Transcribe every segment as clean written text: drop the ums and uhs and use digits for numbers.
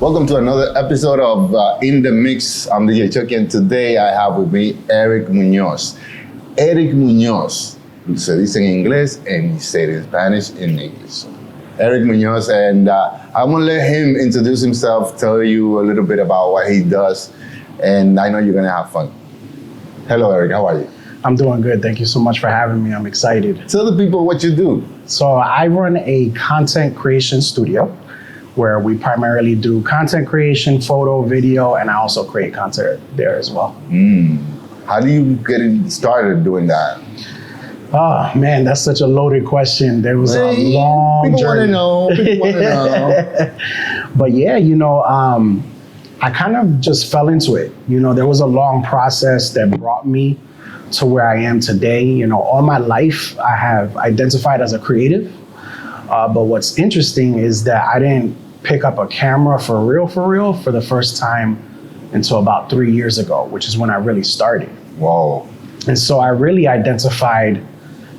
Welcome to another episode of In the Mixx. I'm DJ Chucky, and today I have with me Eric Munoz. Eric Munoz, se dice en inglés and say it in Spanish in English. Eric Munoz, and I'm gonna let him introduce himself, tell you a little bit about what he does, and I know you're gonna have fun. Hello, Eric, how are you? I'm doing good. Thank you so much for having me. I'm excited. Tell the people what you do. So I run a content creation studio where we primarily do content creation, photo, video, and I also create content there as well. How do you get started doing that? Oh man, that's such a loaded question. There was a long journey. People want to know. But yeah, I kind of just fell into it. There was a long process that brought me to where I am today. All my life I have identified as a creative. But what's interesting is that I didn't pick up a camera for real for the first time until about 3 years ago, which is when I really started. Whoa. And so I really identified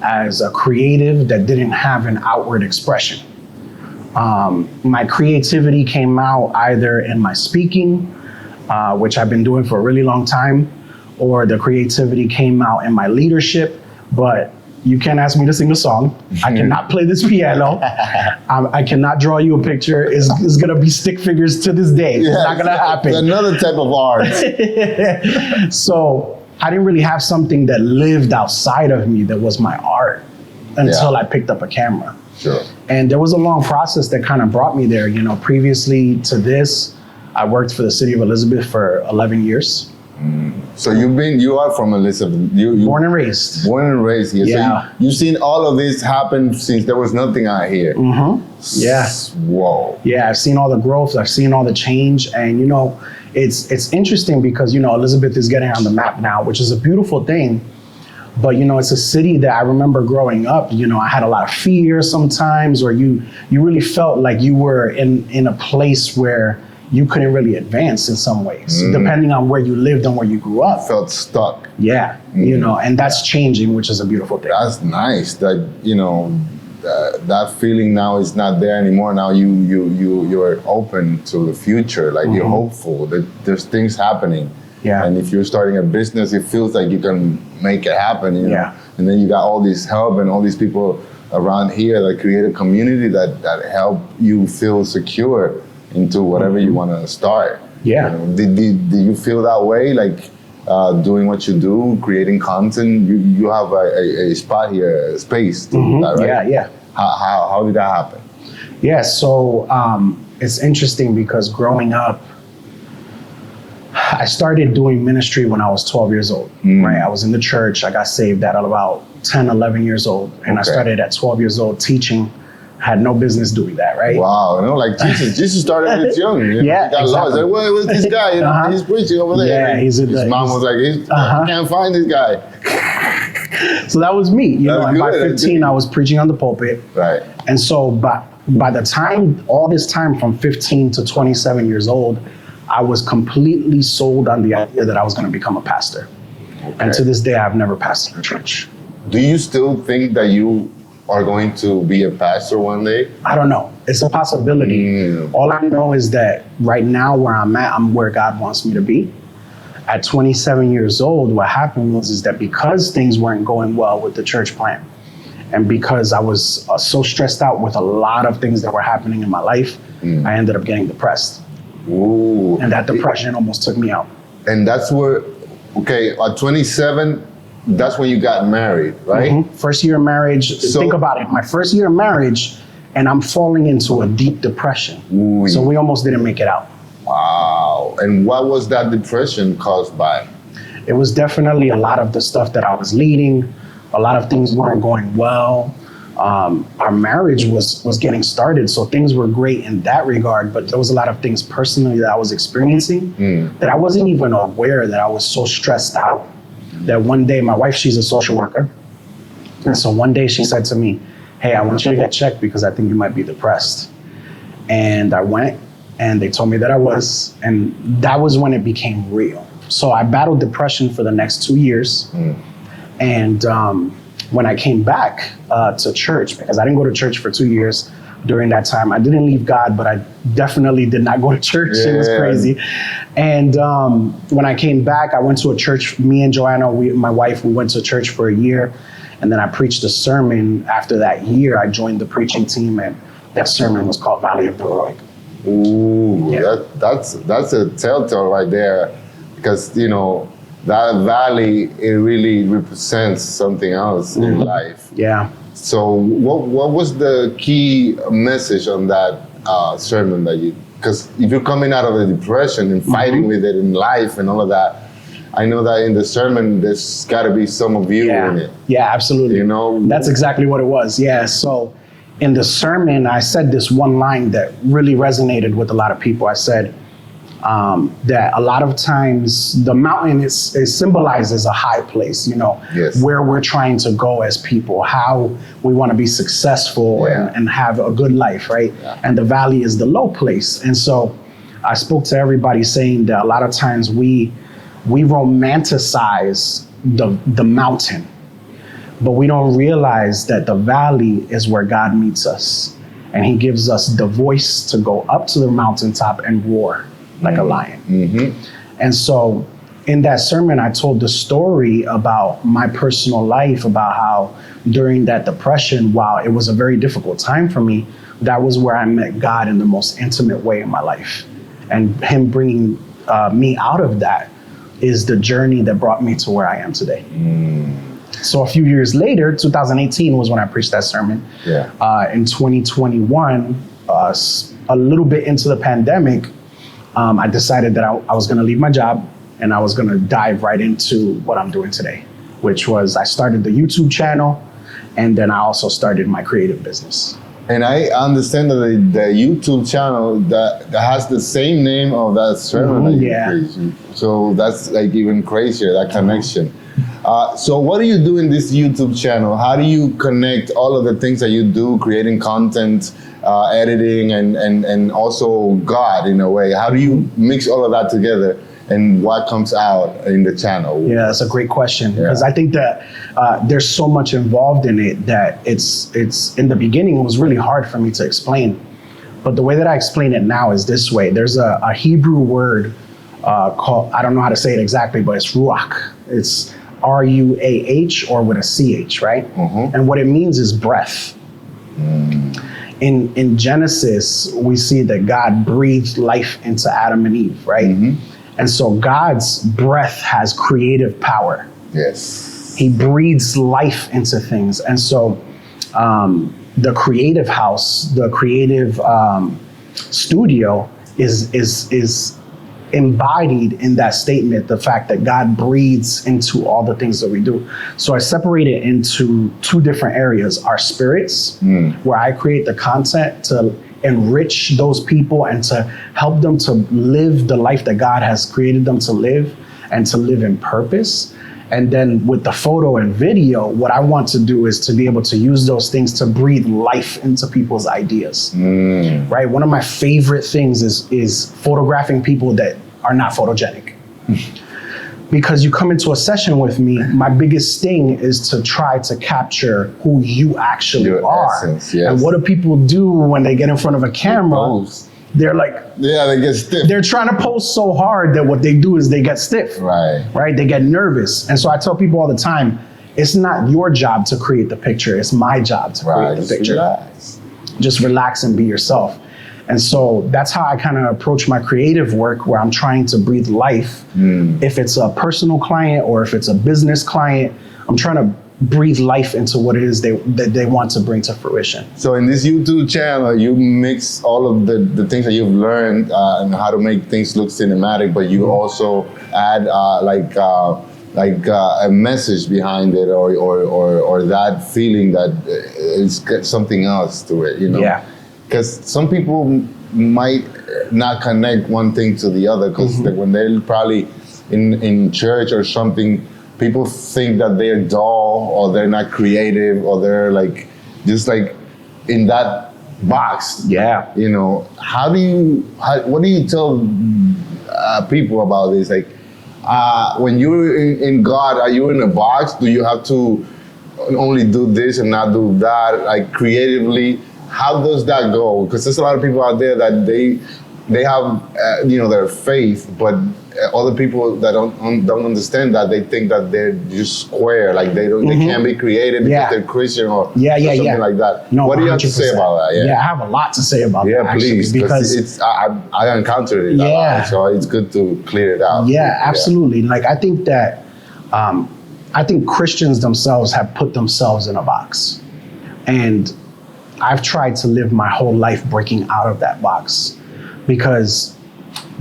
as a creative that didn't have an outward expression. My creativity came out either in my speaking, which I've been doing for a really long time, or the creativity came out in my leadership, but you can't ask me to sing a song. I cannot play this piano. I cannot draw you a picture. It's gonna be stick figures to this day. It's not gonna happen. It's another type of art. So I didn't really have something that lived outside of me that was my art until I picked up a camera. Sure. And there was a long process that kind of brought me there. Previously to this, I worked for the city of Elizabeth for 11 years. So you are from Elizabeth. You born and raised. Born and raised here. Yeah. So you've seen all of this happen since there was nothing out here. Mm-hmm. Yeah. Whoa. Yeah, I've seen all the growth. I've seen all the change. And, it's interesting because, Elizabeth is getting on the map now, which is a beautiful thing. But, it's a city that I remember growing up, I had a lot of fear sometimes, or you really felt like you were in a place where you couldn't really advance in some ways, depending on where you lived and where you grew up. Felt stuck. Yeah, and that's changing, which is a beautiful thing. That's nice. That that feeling now is not there anymore. Now you're open to the future. Like you're hopeful that there's things happening. Yeah. And if you're starting a business, it feels like you can make it happen. You know? Yeah. And then you got all this help and all these people around here that create a community that help you feel secure into whatever you want to start. Yeah. Did you feel that way? Like doing what you do, creating content, you have a spot here, a space to do that, right? Yeah. How did that happen? Yeah, so it's interesting because growing up, I started doing ministry when I was 12 years old, right? I was in the church. I got saved at about 10, 11 years old. And I started at 12 years old teaching. Had no business doing that, right? Wow, like Jesus started when it's young. Yeah, got lost. Like, where's this guy? He's preaching over there. Yeah, his mom was like, I can't find this guy. So that was me. And by 15, I was preaching on the pulpit. Right. And so by the time, all this time from 15 to 27 years old, I was completely sold on the idea that I was going to become a pastor. Okay. And to this day, I've never pastored a church. Do you still think that you are going to be a pastor one day? I don't know. It's a possibility. All I know is that right now where I'm at, I'm where God wants me to be. At 27 years old, what happened was that because things weren't going well with the church plant, and because I was so stressed out with a lot of things that were happening in my life, I ended up getting depressed. Ooh. And that depression almost took me out. And that's where, at 27, that's when you got married, right? First year of marriage. So, think about it. My first year of marriage, and I'm falling into a deep depression. Ooh. So we almost didn't make it out. Wow. And what was that depression caused by? It was definitely a lot of the stuff that I was leading. A lot of things weren't going well. Our marriage was getting started, so things were great in that regard, but there was a lot of things personally that I was experiencing that I wasn't even aware that I was so stressed out. That one day, my wife, she's a social worker. And so one day she said to me, hey, I want you to get checked because I think you might be depressed. And I went and they told me that I was, and that was when it became real. So I battled depression for the next 2 years. And when I came back to church, because I didn't go to church for 2 years, during that time. I didn't leave God, but I definitely did not go to church. It was crazy. And when I came back, I went to a church. Me and Joanna, my wife, we went to church for a year. And then I preached a sermon. After that year, I joined the preaching team, and that sermon was called Valley of the Heroic. Ooh, that's a telltale right there, because you know that valley, it really represents something else in life. Yeah. So what was the key message on that sermon that you? Because if you're coming out of a depression and fighting with it in life and all of that, I know that in the sermon there's got to be some of you in it. Yeah, absolutely. You know, that's exactly what it was. Yeah. So in the sermon, I said this one line that really resonated with a lot of people. I said that a lot of times the mountain it symbolizes a high place, you know, where we're trying to go as people, how we want to be successful and have a good life, right? Yeah. And the valley is the low place. And so I spoke to everybody saying that a lot of times we romanticize the mountain, but we don't realize that the valley is where God meets us, and he gives us the voice to go up to the mountaintop and roar like a lion. And so in that sermon, I told the story about my personal life, about how during that depression, while it was a very difficult time for me, that was where I met God in the most intimate way in my life. And him bringing me out of that is the journey that brought me to where I am today. So a few years later, 2018 was when I preached that sermon. In 2021, a little bit into the pandemic, I decided that I was gonna leave my job and I was gonna dive right into what I'm doing today, which was I started the YouTube channel, and then I also started my creative business. And I understand that the YouTube channel that has the same name of that sermon that you preached. So that's like even crazier, that connection. So what do you do in this YouTube channel? How do you connect all of the things that you do, creating content, editing, and also God in a way? How do you mix all of that together, and what comes out in the channel? Yeah, that's a great question, because I think that there's so much involved in it that it's in the beginning it was really hard for me to explain. But the way that I explain it now is this way. There's a Hebrew word called, I don't know how to say it exactly, but it's ruach. It's R-U-A-H or with a C-H, right? And what it means is breath. In Genesis, we see that God breathed life into Adam and Eve, right? And so God's breath has creative power. Yes. He breathes life into things. And so the creative house, the creative studio is embodied in that statement, the fact that God breathes into all the things that we do. So I separate it into two different areas: our spirits, where I create the content to enrich those people and to help them to live the life that God has created them to live, and to live in purpose. And then with the photo and video, what I want to do is to be able to use those things to breathe life into people's ideas, right? One of my favorite things is photographing people that are not photogenic. Because you come into a session with me, my biggest thing is to try to capture who you actually are. Essence, and what do people do when they get in front of a camera? They're like, they get stiff. They're trying to pose so hard that what they do is they get stiff. Right? They get nervous. And so I tell people all the time, it's not your job to create the picture. It's my job to create the picture. Just relax and be yourself. And so that's how I kind of approach my creative work, where I'm trying to breathe life. If it's a personal client or if it's a business client, I'm trying to breathe life into what it is that they want to bring to fruition. So in this YouTube channel, you mix all of the things that you've learned and how to make things look cinematic, but you also add a message behind it, or that feeling that it's something else to it, you know? Because some people might not connect one thing to the other, because when they're probably in church or something, people think that they're dull, or they're not creative, or they're like just like in that box. You know, what do you tell people about this? Like, when you're in God, are you in a box? Do you have to only do this and not do that? Like creatively, how does that go? Because there's a lot of people out there that they have their faith, but other people that don't understand that, they think that they're just square, like they can't be created because they're Christian or something like that. No, what do you have to 100%. say about that? Yeah, I have a lot to say about that. Yeah, please, because it's I encountered it a lot, so it's good to clear it out. Yeah, absolutely. Like I think that I think Christians themselves have put themselves in a box, and I've tried to live my whole life breaking out of that box, because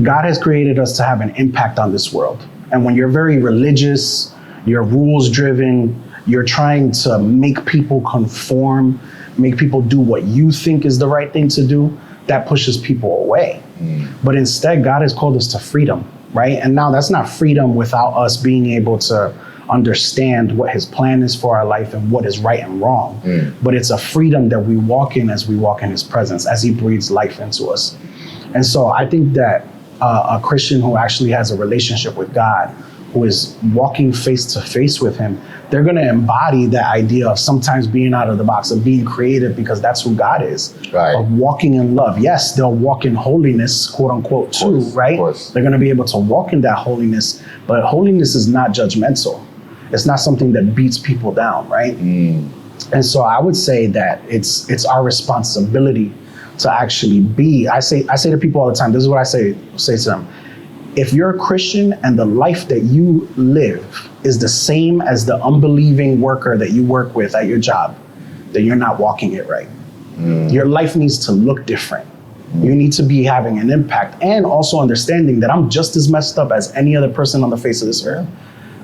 God has created us to have an impact on this world. And when you're very religious, you're rules driven, you're trying to make people conform, make people do what you think is the right thing to do, that pushes people away. But instead, God has called us to freedom, right? And now that's not freedom without us being able to understand what his plan is for our life and what is right and wrong. But it's a freedom that we walk in as we walk in his presence, as he breathes life into us. And so I think that a Christian who actually has a relationship with God, who is walking face to face with him, they're going to embody that idea of sometimes being out of the box, of being creative, because that's who God is, of walking in love. Yes, they'll walk in holiness, quote unquote, too, right? They're going to be able to walk in that holiness, but holiness is not judgmental. It's not something that beats people down, right? And so I would say that it's our responsibility to actually be. I say to people all the time, this is what I say to them. If you're a Christian and the life that you live is the same as the unbelieving worker that you work with at your job, then you're not walking it right. Your life needs to look different. You need to be having an impact, and also understanding that I'm just as messed up as any other person on the face of this earth.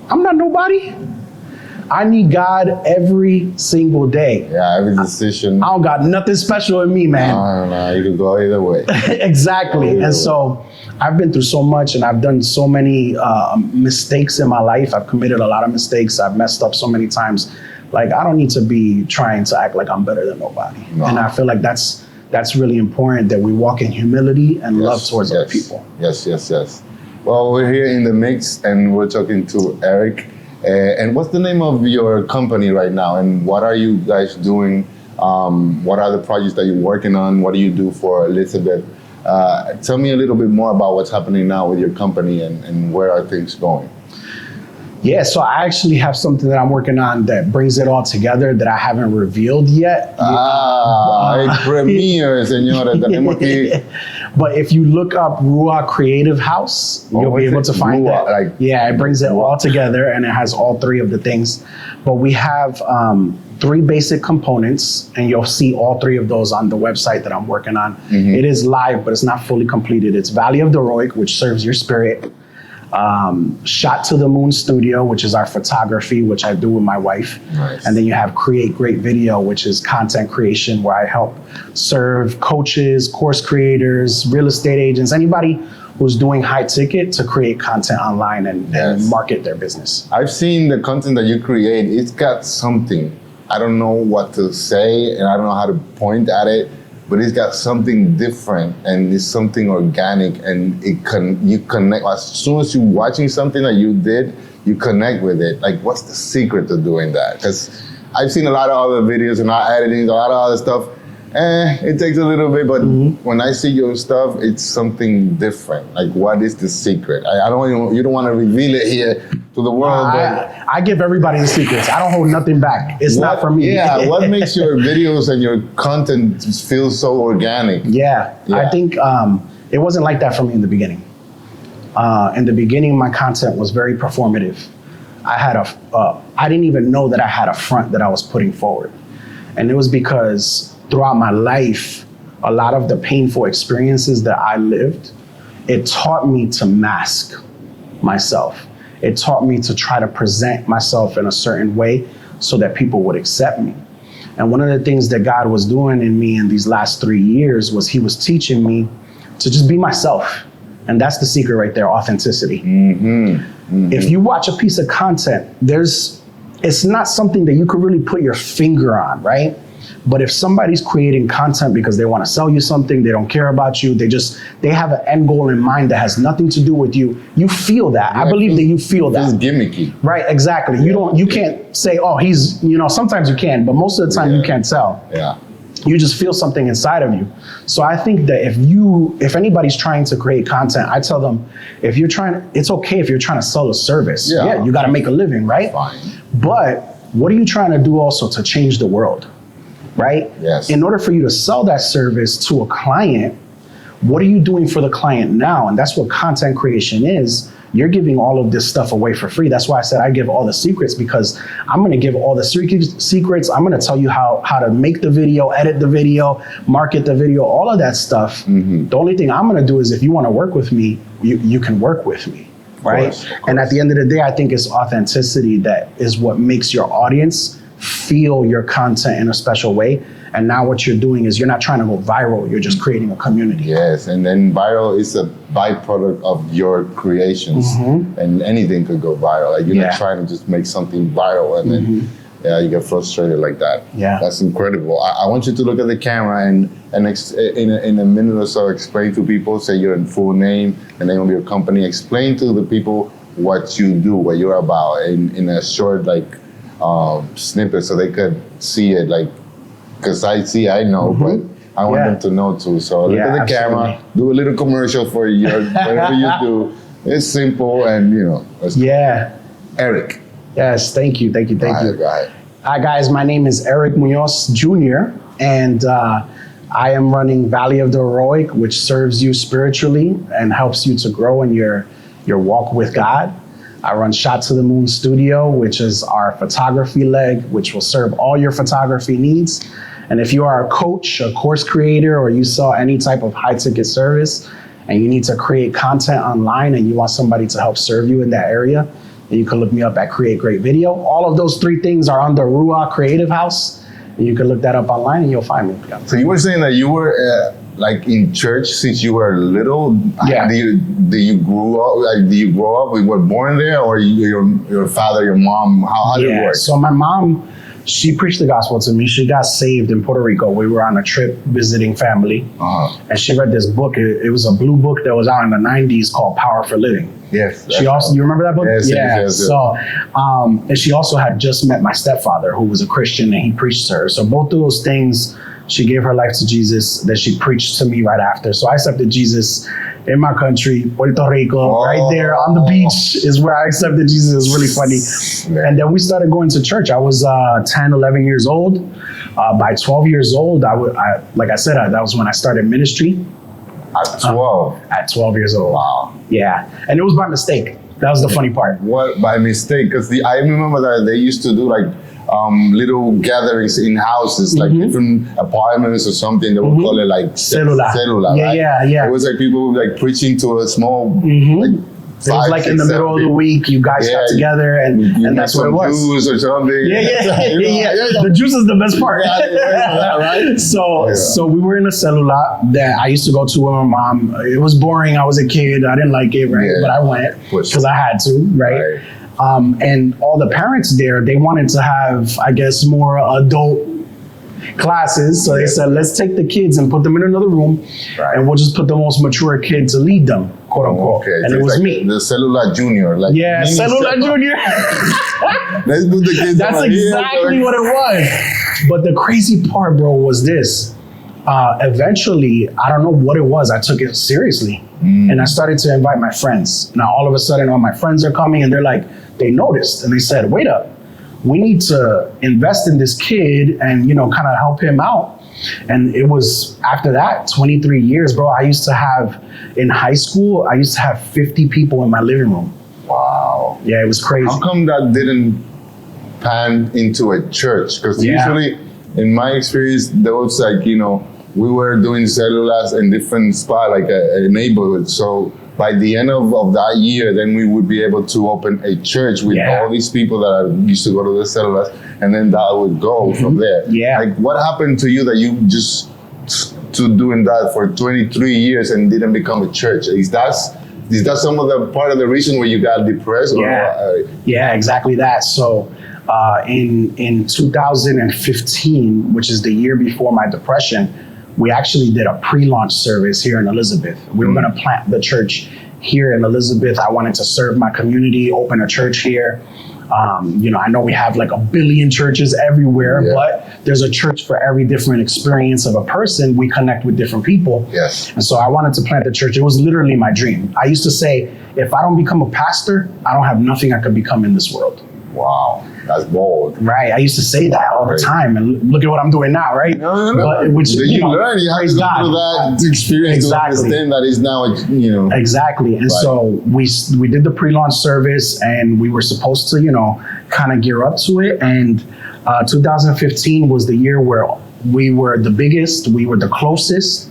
I'm not nobody. I need God every single day. Yeah, every decision. I don't got nothing special in me, man. No, you could go either way. Exactly. And so I've been through so much, and I've done so many mistakes in my life. I've committed a lot of mistakes. I've messed up so many times. Like, I don't need to be trying to act like I'm better than nobody. And I feel like that's really important, that we walk in humility and love towards other people. Yes. Well, we're here in the Mixx, and we're talking to Eric. And what's the name of your company right now? And what are you guys doing? What are the projects that you're working on? What do you do for Elizabeth? Tell me a little bit more about what's happening now with your company, and where are things going? Yeah, so I actually have something that I'm working on that brings it all together that I haven't revealed yet. It's premiere, señores. Tenemos aquí. But if you look up Ruah Creative House, you'll be able to find that. It brings it all together, and it has all three of the things. But we have 3 basic components, and you'll see all 3 of those on the website that I'm working on. It is live, but it's not fully completed. It's Valley of the Roig, which serves your spirit. Shot to the Moon Studio, which is our photography, which I do with my wife. And then you have Create Great Video, which is content creation, where I help serve coaches, course creators, real estate agents, anybody who's doing high ticket to create content online and market their business. I've seen the content that you create. It's got something. I don't know what to say, and I don't know how to point at it, but it's got something different, and it's something organic, and you connect. As soon as you're watching something that you did, you connect with it. Like, what's the secret to doing that? Because I've seen a lot of other videos and editing, a lot of other stuff. It takes a little bit, but when I see your stuff, it's something different. Like, what is the secret? You don't want to reveal it here to the world. I give everybody the secrets. I don't hold nothing back. It's not for me. Yeah, what makes your videos and your content feel so organic? Yeah. I think it wasn't like that for me in the beginning. In the beginning, my content was very performative. I didn't even know that I had a front that I was putting forward. And it was because throughout my life, a lot of the painful experiences that I lived, it taught me to mask myself. It taught me to try to present myself in a certain way so that people would accept me. And one of the things that God was doing in me in these last 3 years was he was teaching me to just be myself. And that's the secret right there, authenticity. If you watch a piece of content, it's not something that you could really put your finger on, right? But if somebody's creating content because they want to sell you something, they don't care about you, they have an end goal in mind that has nothing to do with you, you feel that. I believe that you feel that. It's gimmicky. Right, exactly. You can't say, oh, he's, sometimes you can, but most of the time you can't tell. You just feel something inside of you. So I think that if anybody's trying to create content, I tell them, it's okay if you're trying to sell a service. Yeah, you got to make a living, right? Fine. But what are you trying to do also to change the world, right? Yes. In order for you to sell that service to a client, what are you doing for the client now? And that's what content creation is. You're giving all of this stuff away for free. That's why I said I give all the secrets, because I'm going to give all the secrets. I'm going to tell you how to make the video, edit the video, market the video, all of that stuff. The only thing I'm going to do is if you want to work with me, you can work with me, right? Of course. And at the end of the day, I think it's authenticity that is what makes your audience feel your content in a special way. And now what you're doing is you're not trying to go viral, you're just creating a community. Yes, and then viral is a byproduct of your creations, and anything could go viral. Like you're not trying to just make something viral and then you get frustrated like that. Yeah, that's incredible. I want you to look at the camera and in a minute or so explain to people, say your full name, the name of your company, explain to the people what you do, what you're about in a short snippet so they could see it, like, because I know, but I want them to know too. So look at the camera, do a little commercial for your whatever you do. It's simple and Eric. Yes, thank you. Go ahead. Hi guys, my name is Eric Munoz Jr. and I am running Valley of the Heroic, which serves you spiritually and helps you to grow in your walk with God. I run Shot to the Moon Studio, which is our photography leg, which will serve all your photography needs. And if you are a coach, a course creator, or you sell any type of high ticket service and you need to create content online and you want somebody to help serve you in that area, then you can look me up at Create Great Video. All of those three things are under Ruah Creative House. And you can look that up online and you'll find me. So you were saying that you were like in church since you were little? Yeah. Do you grow up? Do you grow up? You were born there, or your father, your mom? How did it work? So my mom, she preached the gospel to me. She got saved in Puerto Rico. We were on a trip visiting family, and she read this book. It was a blue book that was out in the 90s called Power for Living. Yes. You remember that book? Yes. So, and she also had just met my stepfather, who was a Christian, and he preached to her. So both of those things. She gave her life to Jesus, that she preached to me right after. So I accepted Jesus in my country, Puerto Rico, right there on the beach is where I accepted Jesus. It was really funny. And then we started going to church. I was 10, 11 years old. By 12 years old, like I said, that was when I started ministry. At 12? At 12 years old. Wow. Yeah. And it was by mistake. That was the funny part. What, by mistake? Because I remember that they used to do like little gatherings in houses, like different apartments or something. They would call it like cellular. Yeah. It was like people like preaching to a small, like it was like in the middle of the week, you guys got together, and that's what it was. Juice or something. Yeah. The juice is the best part. Right? So we were in a cellular that I used to go to with my mom. It was boring. I was a kid. I didn't like it, right? But I went because I had to, right? And all the parents there, they wanted to have, I guess, more adult classes. So they said, let's take the kids and put them in another room, and we'll just put the most mature kid to lead them, quote unquote. Okay. And so it was like me. The cellular junior. Like cellular junior. Let's do the kids. That's exactly what it was. But the crazy part, bro, was this. Eventually, I don't know what it was. I took it seriously. And I started to invite my friends. Now, all of a sudden, all my friends are coming and they noticed and they said, wait up, we need to invest in this kid and, kind of help him out. And it was after that, 23 years, bro, in high school, I used to have 50 people in my living room. Wow. Yeah, it was crazy. How come that didn't pan into a church? Because usually, in my experience, there was like, we were doing cellulars in different spots, like a neighborhood. So by the end of that year, then we would be able to open a church with all these people that used to go to the cellulars, and then that would go from there. Yeah. Like, what happened to you that you just to doing that for 23 years and didn't become a church? Is that some of the part of the reason where you got depressed? Yeah, exactly that. So in 2015, which is the year before my depression, we actually did a pre-launch service here in Elizabeth. We were going to plant the church here in Elizabeth. I wanted to serve my community, open a church here. I know we have like a billion churches everywhere, but there's a church for every different experience of a person. We connect with different people. Yes. And so I wanted to plant the church. It was literally my dream. I used to say, if I don't become a pastor, I don't have nothing I could become in this world. Wow. That's bold. Right. I used to say that all the time. And look at what I'm doing now, right? No. But, which, you learn. You have to go through that experience to understand that it's now, Exactly. And so we did the pre-launch service, and we were supposed to, kind of gear up to it. And 2015 was the year where we were the biggest, we were the closest.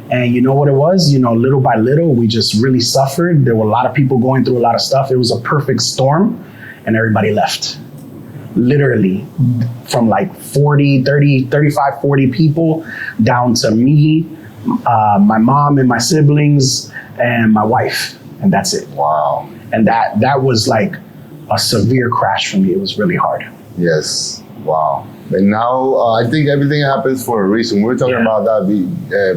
And you know what it was? Little by little, we just really suffered. There were a lot of people going through a lot of stuff. It was a perfect storm, and everybody left. Literally, from like 35, 40 people down to me, my mom and my siblings, and my wife. And that's it. Wow. And that was like a severe crash for me. It was really hard. Yes. Wow. And now I think everything happens for a reason. We were talking about that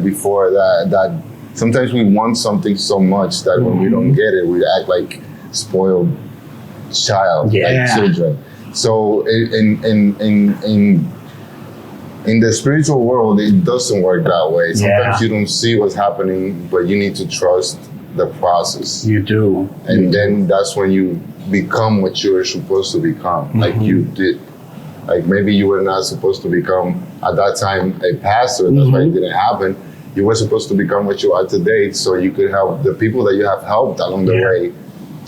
before, that sometimes we want something so much that when we don't get it, we act like spoiled like children. So in the spiritual world, it doesn't work that way. Sometimes you don't see what's happening, but you need to trust the process. You do. And then that's when you become what you're supposed to become, like you did. Like maybe you were not supposed to become, at that time, a pastor. That's why it didn't happen. You were supposed to become what you are today, so you could help the people that you have helped along the way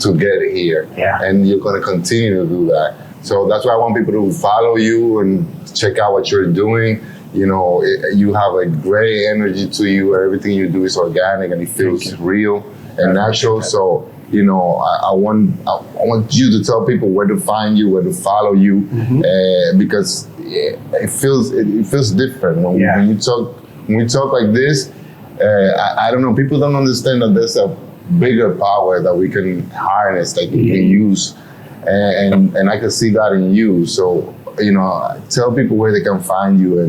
to get here. Yeah. And you're going to continue to do that. So that's why I want people to follow you and check out what you're doing. You have a great energy to you. Everything you do is organic and it feels real and natural. So, I want you to tell people where to find you, where to follow you, because it feels different when you talk. When we talk like this, I don't know. People don't understand that there's a bigger power that we can harness, that we can use, and I can see that in you. So tell people where they can find you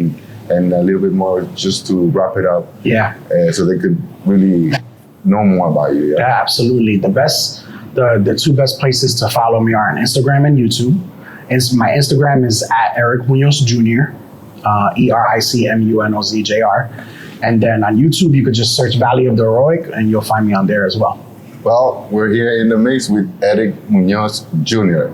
and a little bit more just to wrap it up. Yeah. So they could really know more about you. Yeah, absolutely. The two best places to follow me are on Instagram and YouTube. My Instagram is at Eric Munoz Jr., EricMunozJr. And then on YouTube, you could just search Valley of the Heroic and you'll find me on there as well. Well, we're here in the mix with Eric Munoz Jr.